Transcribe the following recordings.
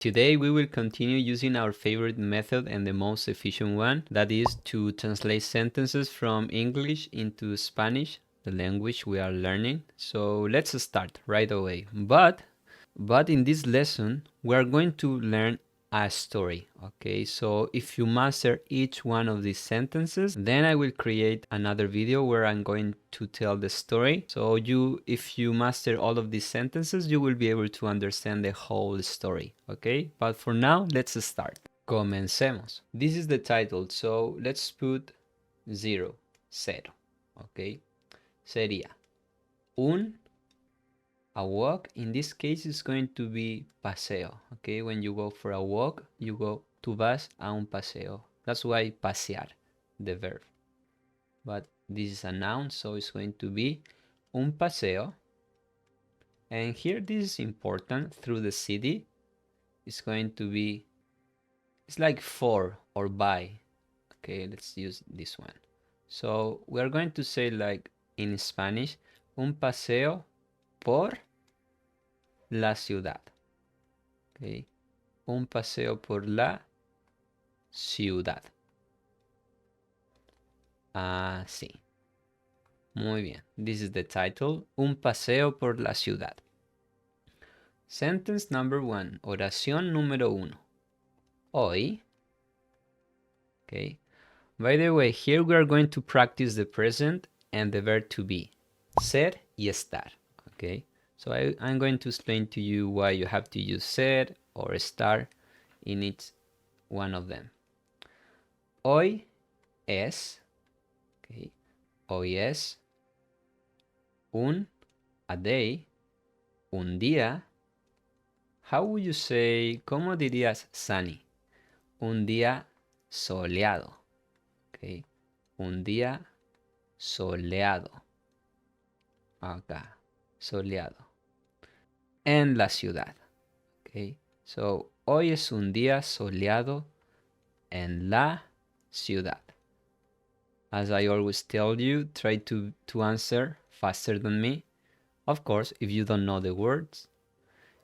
Today we will continue using our favorite method and the most efficient one, that is to translate sentences from English into Spanish, the language we are learning. So let's start right away. But in this lesson, we are going to learn a story. Okay, so if you master each one of these sentences, then I will create another video where I'm going to tell the story. So if you master all of these sentences, you will be able to understand the whole story. Okay, but for now, let's start. Comencemos. This is the title, so let's put 0, cero. Okay, sería a walk. In this case is going to be paseo. Okay, when you go for a walk, you go, tú vas a un paseo. That's why pasear, the verb. But this is a noun, so it's going to be un paseo. And here this is important, through the city. It's going to be, it's like for or by. Okay, let's use this one. So we are going to say, like in Spanish, un paseo por la ciudad. Okay, un paseo por la ciudad. Así. Muy bien. This is the title. Un paseo por la ciudad. Sentence number 1. Oración número 1. Hoy. Okay. By the way, here we are going to practice the present and the verb to be. Ser y estar. Okay. So I'm going to explain to you why you have to use ser or estar in each one of them. Hoy es. Okay. Hoy es a day, un día. How would you say, ¿cómo dirías sunny? Un día soleado. Okay. Un día soleado. Acá, soleado. En la ciudad. Okay. So, hoy es un día soleado en la ciudad. As I always tell you, try to answer faster than me. Of course, if you don't know the words,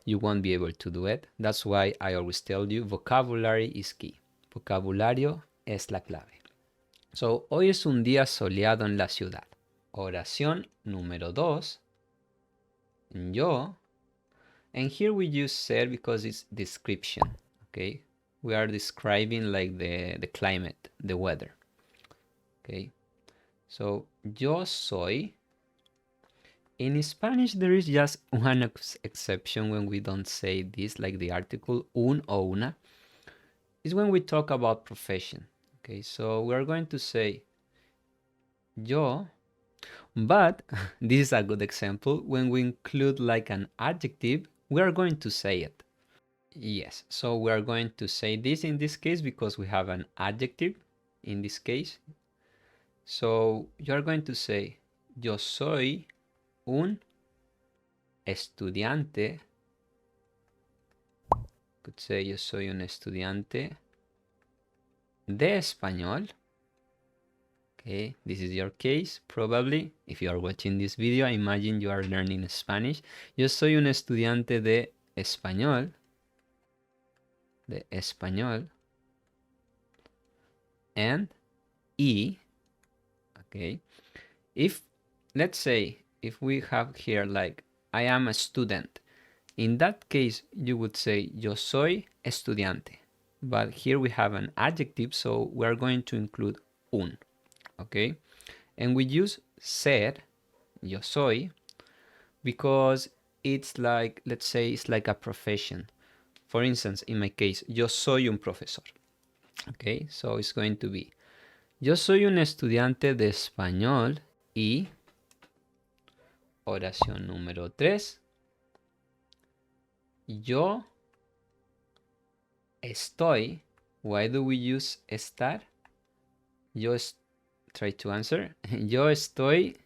you won't be able to do it. That's why I always tell you, vocabulary is key. Vocabulario es la clave. So, hoy es un día soleado en la ciudad. Oración número 2. Yo. And here we use ser because it's description. Okay. We are describing like the climate, the weather. Okay. So, yo soy. In Spanish, there is just one exception when we don't say this, like the article un o una. Is when we talk about profession. Okay, so we are going to say yo, but this is a good example. When we include like an adjective, we are going to say it. Yes, so we are going to say this in this case because we have an adjective in this case. So you are going to say yo soy un estudiante. Could say yo soy un estudiante de español. Okay, this is your case, probably. If you are watching this video, I imagine you are learning Spanish. Yo soy un estudiante de español. De español. And okay. If, let's say, if we have here like, I am a student. In that case, you would say, yo soy estudiante. But here we have an adjective, so we are going to include un. Okay, and we use ser, yo soy, because it's like, let's say, it's like a profession. For instance, in my case, yo soy un profesor. Okay, so it's going to be, yo soy un estudiante de español y, oración número 3, yo estoy. Why do we use estar? Try to answer. Yo estoy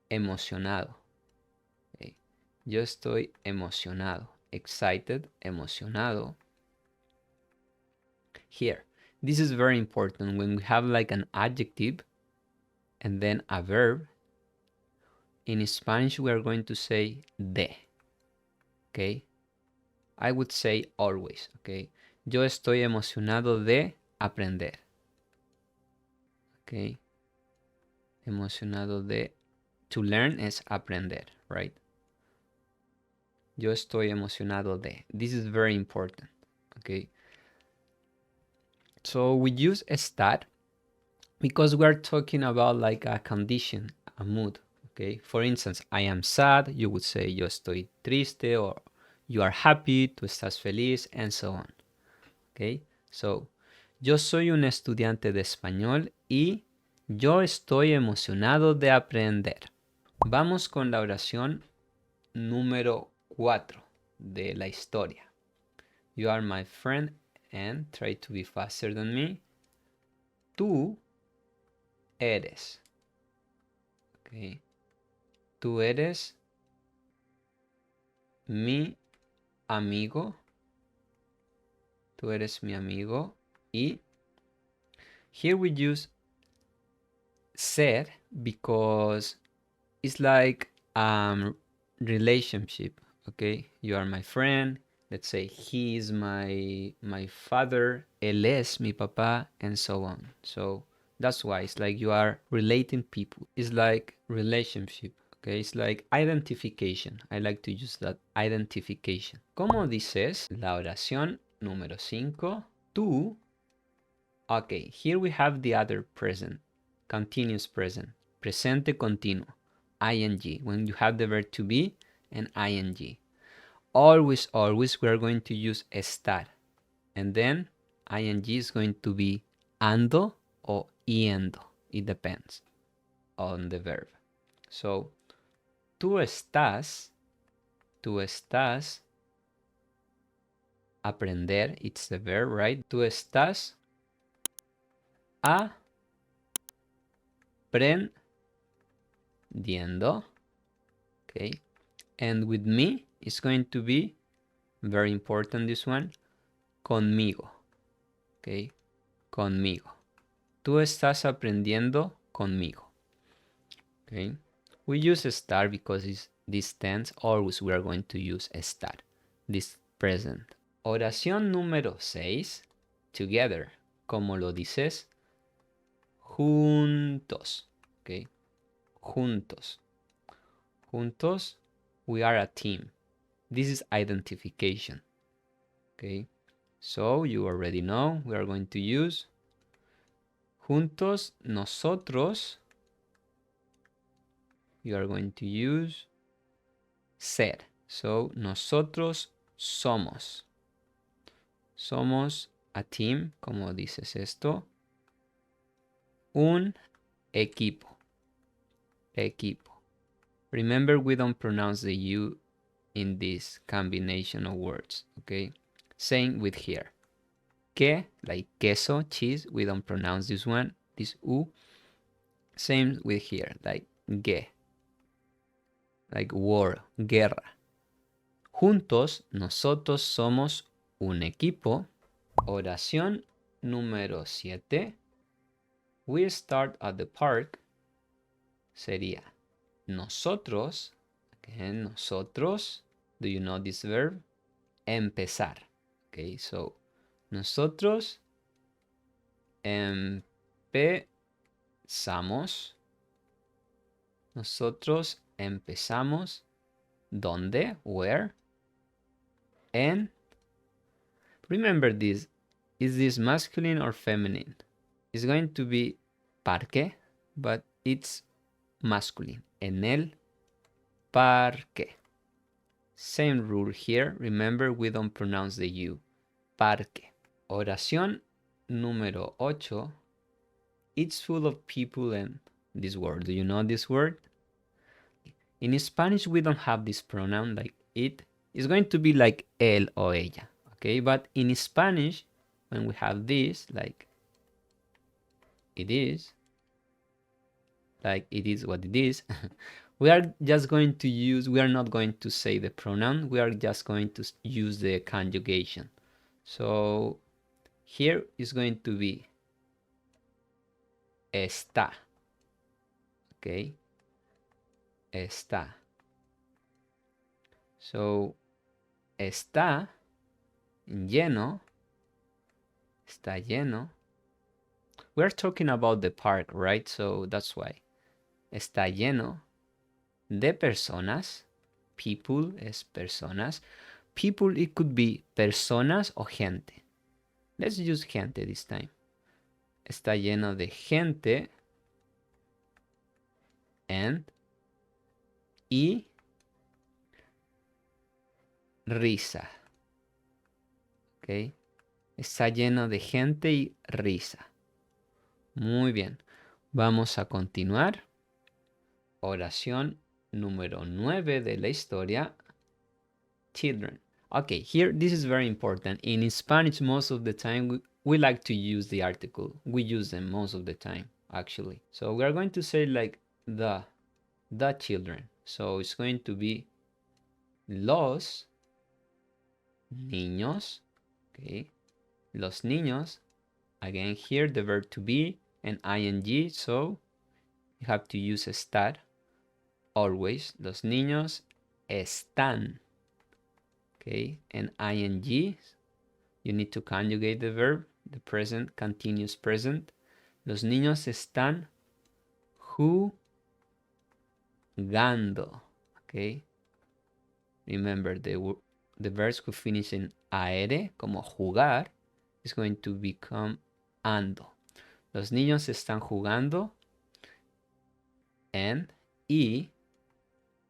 emocionado. Okay. Yo estoy emocionado. Excited, emocionado. Here, this is very important. When we have like an adjective and then a verb, in Spanish we are going to say de. Okay? I would say always, okay? Yo estoy emocionado de aprender. Okay. Emocionado de. To learn es aprender, right? Yo estoy emocionado de. This is very important, okay? So we use estar because we're talking about like a condition, a mood, okay? For instance, I am sad, you would say yo estoy triste, or you are happy, tú estás feliz, and so on, okay? So, yo soy un estudiante de español y yo estoy emocionado de aprender. Vamos con la oración número 4 de la historia. You are my friend and try to be faster than me. Tú eres. Okay. Tú eres mi amigo. Tú eres mi amigo. Y here we use ser because it's like relationship. Okay, you are my friend. Let's say he is my father. Él es mi papá, and so on. So that's why it's like you are relating people. It's like relationship. Okay, it's like identification. I like to use that identification. ¿Cómo dices la oración número 5? Tú. Okay, here we have the other present, continuous present, presente continuo, ing, when you have the verb to be and ing. Always, always we are going to use estar, and then ing is going to be ando or yendo. It depends on the verb. So, tú estás, aprender, it's the verb, right? Tú estás aprendiendo, okay? And with me, it's going to be, very important this one, conmigo, okay? Conmigo. Tú estás aprendiendo conmigo, okay? We use estar because it's this tense, always we are going to use estar, this present. Oración número 6, together, como lo dices, juntos, okay? Juntos. Juntos, we are a team. This is identification, okay? So you already know we are going to use juntos, nosotros. You are going to use ser. So nosotros somos. Somos a team, como dices esto. Un equipo. Equipo. Remember, we don't pronounce the U in this combination of words, okay? Same with here. Que, like queso, cheese, we don't pronounce this one, this U. Same with here, like ge, like war, guerra. Juntos, nosotros somos un equipo. Oración número 7. We start at the park. Sería nosotros. Again, nosotros. Do you know this verb? Empezar. Okay, so nosotros empezamos. Nosotros empezamos. ¿Dónde? Where? And remember this. Is this masculine or feminine? It's going to be parque, but it's masculine. En el parque. Same rule here. Remember, we don't pronounce the U. Parque. Oración número 8. It's full of people and this word. Do you know this word? In Spanish, we don't have this pronoun like it. It's going to be like él o ella. Okay, but in Spanish, when we have this, like it is what it is, we are just going to use, we are not going to say the pronoun, we are just going to use the conjugation. So here is going to be está. Okay, está. So está lleno, está lleno. We're talking about the park, right? So that's why. Está lleno de personas. People es personas. People, it could be personas o gente. Let's use gente this time. Está lleno de gente and y risa. ¿Ok? Está lleno de gente y risa. Muy bien. Vamos a continuar. Oración número 9 de la historia. Children. Okay, here this is very important. In Spanish, most of the time we like to use the article. We use them most of the time, actually. So we are going to say like the children. So it's going to be los niños. Okay, los niños. Again, here the verb to be and ing. So you have to use estar always. Los niños están. Okay, and ing, you need to conjugate the verb, the present, continuous present. Los niños están jugando. Okay, remember the verbs who finish in aere, como jugar, is going to become ando. Los niños están jugando and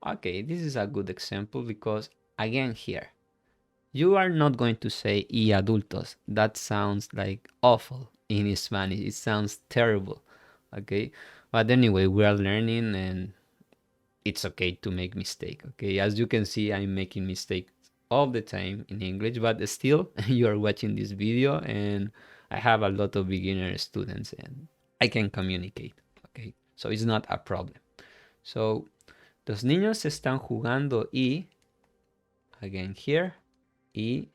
okay, this is a good example because again here, you are not going to say y adultos. That sounds like awful in Spanish. It sounds terrible. Okay. But anyway, we are learning and it's okay to make mistake. Okay. As you can see, I'm making mistakes all the time in English, but still you are watching this video and I have a lot of beginner students and I can communicate. Okay. So it's not a problem. So, los niños están jugando y, again here, y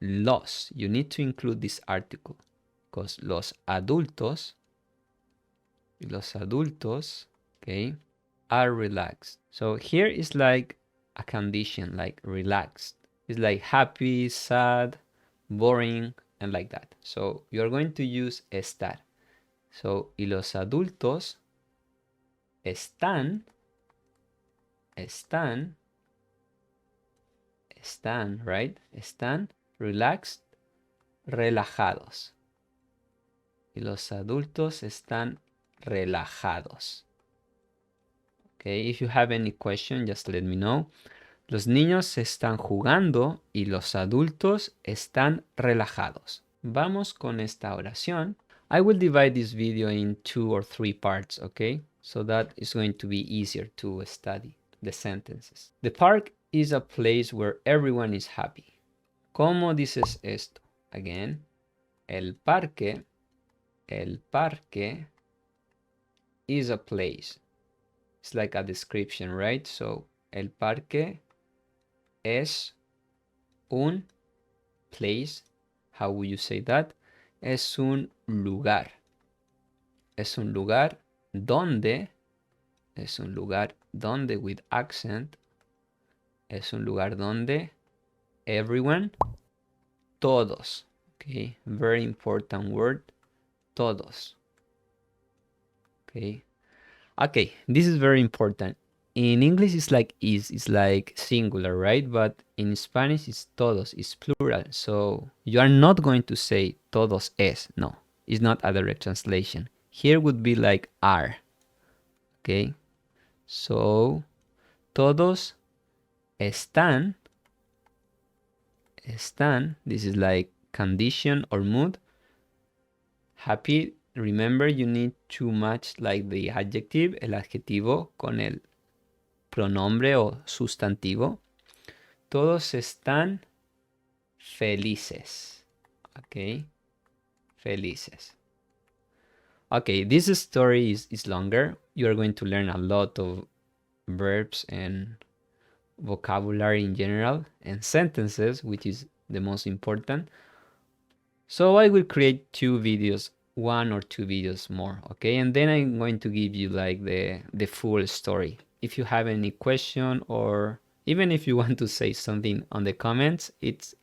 los. You need to include this article because los adultos, okay, are relaxed. So here is like a condition, like relaxed. It's like happy, sad, boring, and like that. So you're going to use estar. So, y los adultos están, right? Están relaxed, relajados. Y los adultos están relajados. Okay, if you have any question, just let me know. Los niños están jugando y los adultos están relajados. Vamos con esta oración. I will divide this video in 2 or 3 parts, okay? So that is going to be easier to study the sentences. The park is a place where everyone is happy. ¿Cómo dices esto? Again, el parque is a place. It's like a description, right? So, el parque es un place. How would you say that? Es un lugar. Es un lugar donde with accent. Es un lugar donde everyone, todos. Okay, very important word, todos. Okay. Okay, this is very important. In English, it's like it's like singular, right? But in Spanish, it's todos, it's plural. So you are not going to say todos es. No, it's not a direct translation. Here would be like are. Okay, so todos están. This is like condition or mood. Happy. Remember, you need to match like the adjective, el adjetivo, con el pronombre o sustantivo. Todos están felices. Okay, felices. Okay, this story is longer. You are going to learn a lot of verbs and vocabulary in general and sentences, which is the most important. So I will create 2 videos, 1 or 2 videos more, okay? And then I'm going to give you like the full story. If you have any question or Even if you want to say something on the comments,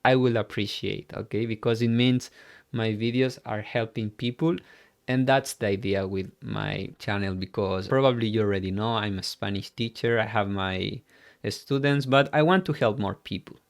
I will appreciate, okay? Because it means my videos are helping people, and that's the idea with my channel, because probably you already know I'm a Spanish teacher. I have my students, but I want to help more people.